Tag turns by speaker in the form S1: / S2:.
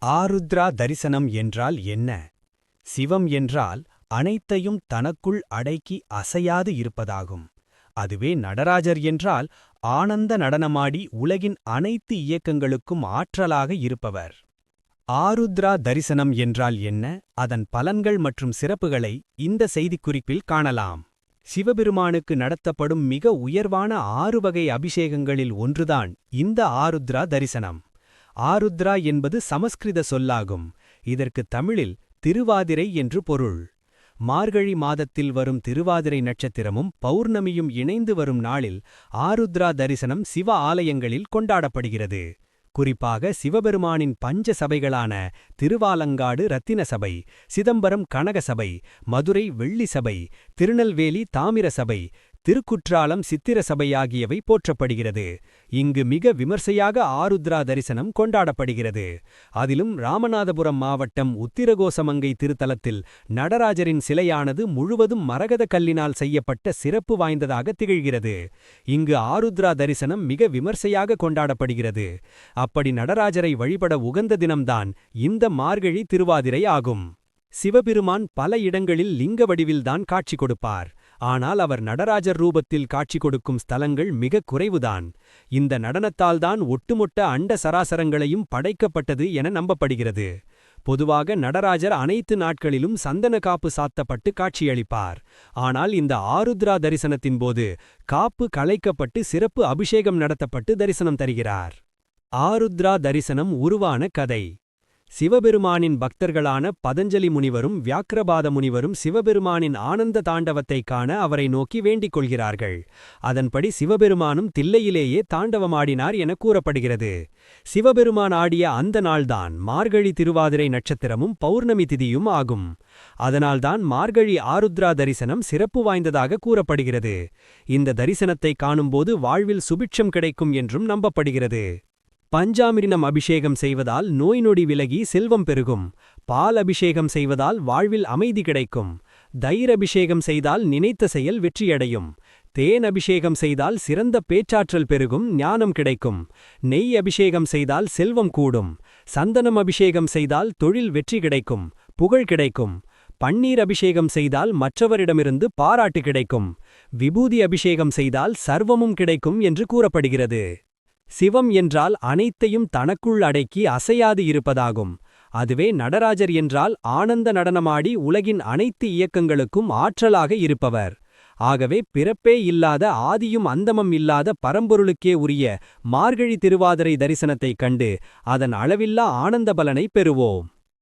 S1: ஆருத்ரா தரிசனம் என்றால் என்ன? சிவம் என்றால் அனைத்தையும் தனக்குள் அடக்கி அசையாது இருப்பதாகும். அதுவே நடராஜர் என்றால் ஆனந்த நடனமாடி உலகின் அனைத்து இயக்கங்களுக்கும் ஆற்றலாக இருப்பவர். ஆருத்ரா தரிசனம் என்றால் என்ன, அதன் பலன்கள் மற்றும் சிறப்புகளை இந்த செய்திக்குறிப்பில் காணலாம். சிவபெருமானுக்கு நடத்தப்படும் மிக உயர்வான 6 வகை அபிஷேகங்களில் ஒன்றுதான் இந்த ஆருத்ரா தரிசனம். ஆருத்ரா என்பது சமஸ்கிருத சொல்லாகும். இதற்கு தமிழில் திருவாதிரை என்று பொருள். மார்கழி மாதத்தில் வரும் திருவாதிரை நட்சத்திரமும் பௌர்ணமியும் இணைந்து வரும் நாளில் ஆருத்ரா தரிசனம் சிவ ஆலயங்களில் கொண்டாடப்படுகிறது. குறிப்பாக சிவபெருமானின் பஞ்ச சபைகளான திருவாலங்காடு ரத்தின சபை, சிதம்பரம் கனக சபை, மதுரை வெள்ளி சபை, திருநெல்வேலி தாமிர சபை, திருக்குற்றாலம் சித்திர சபை ஆகியவை போற்றப்படுகிறது. இங்கு மிக விமர்சையாக ஆருத்ரா தரிசனம் கொண்டாடப்படுகிறது. அதிலும் ராமநாதபுரம் மாவட்டம் உத்திரகோசமங்கை திருத்தலத்தில் நடராஜரின் சிலையானது முழுவதும் மரகத கல்லினால் செய்யப்பட்ட சிறப்பு வாய்ந்ததாக திகழ்கிறது. இங்கு ஆருத்ரா தரிசனம் மிக விமர்சையாக கொண்டாடப்படுகிறது. அப்படி நடராஜரை வழிபட உகந்த தினம்தான் இந்த மார்கழி திருவாதிரை ஆகும். சிவபெருமான் பல இடங்களில் லிங்க வடிவில்தான் காட்சி கொடுப்பார். ஆனால் அவர் நடராஜர் ரூபத்தில் காட்சி கொடுக்கும் ஸ்தலங்கள் மிக குறைவுதான். இந்த நடனத்தால்தான் ஒட்டுமொட்ட அண்ட சராசரங்களையும் படைக்கப்பட்டது என நம்பப்படுகிறது. பொதுவாக நடராஜர் அனைத்து நாட்களிலும் சந்தன காப்பு சாத்தப்பட்டு காட்சியளிப்பார். ஆனால் இந்த ஆருத்ரா தரிசனத்தின் போது காப்பு களைக்கப்பட்டு சிறப்பு அபிஷேகம் நடத்தப்பட்டு தரிசனம் தருகிறார். ஆருத்ரா தரிசனம் உருவான கதை. சிவபெருமானின் பக்தர்களான பதஞ்சலி முனிவரும் வியாக்கிரபாத முனிவரும் சிவபெருமானின் ஆனந்த தாண்டவத்தைக் காண அவரை நோக்கி வேண்டிக் கொள்கிறார்கள். அதன்படி சிவபெருமானும் தில்லையிலேயே தாண்டவமாடினார் என கூறப்படுகிறது. சிவபெருமான் ஆடிய அந்த நாள்தான் மார்கழி திருவாதிரை நட்சத்திரமும் பௌர்ணமி திதியும் ஆகும். அதனால்தான் மார்கழி ஆருத்ரா தரிசனம் சிறப்பு வாய்ந்ததாக கூறப்படுகிறது. இந்த தரிசனத்தை காணும்போது வாழ்வில் சுபிட்சம் கிடைக்கும் என்றும் நம்பப்படுகிறது. பஞ்சாமிரினம் அபிஷேகம் செய்வதால் நோய் நொடி விலகி செல்வம் பெருகும். பால் அபிஷேகம் செய்வதால் வாழ்வில் அமைதி கிடைக்கும். தயிர் அபிஷேகம் செய்தால் நினைத்த செயல் வெற்றியடையும். தேன் அபிஷேகம் செய்தால் சிறந்த பேச்சாற்றல் பெருகும், ஞானம் கிடைக்கும். நெய் அபிஷேகம் செய்தால் செல்வம் கூடும். சந்தனம் அபிஷேகம் செய்தால் தொழில் வெற்றி கிடைக்கும், புகழ் கிடைக்கும். பன்னீர் அபிஷேகம் செய்தால் மற்றவரிடமிருந்து பாராட்டு கிடைக்கும். விபூதி அபிஷேகம் செய்தால் சர்வமும் கிடைக்கும் என்று கூறப்படுகிறது. சிவம் என்றால் அனைத்தையும் தனக்குள் அடக்கி அசையாது இருப்பதாகும். அதுவே நடராஜர் என்றால் ஆனந்த நடனமாடி உலகின் அனைத்து இயக்கங்களுக்கும் ஆற்றலாக இருப்பவர். ஆகவே பிறப்பே இல்லாத ஆதியும் அந்தமும் இல்லாத பரம்பொருளுக்கே உரிய மார்கழி திருவாதிரை தரிசனத்தைக் கண்டு அதன் அளவில்லா ஆனந்த பலனை பெறுவோம்.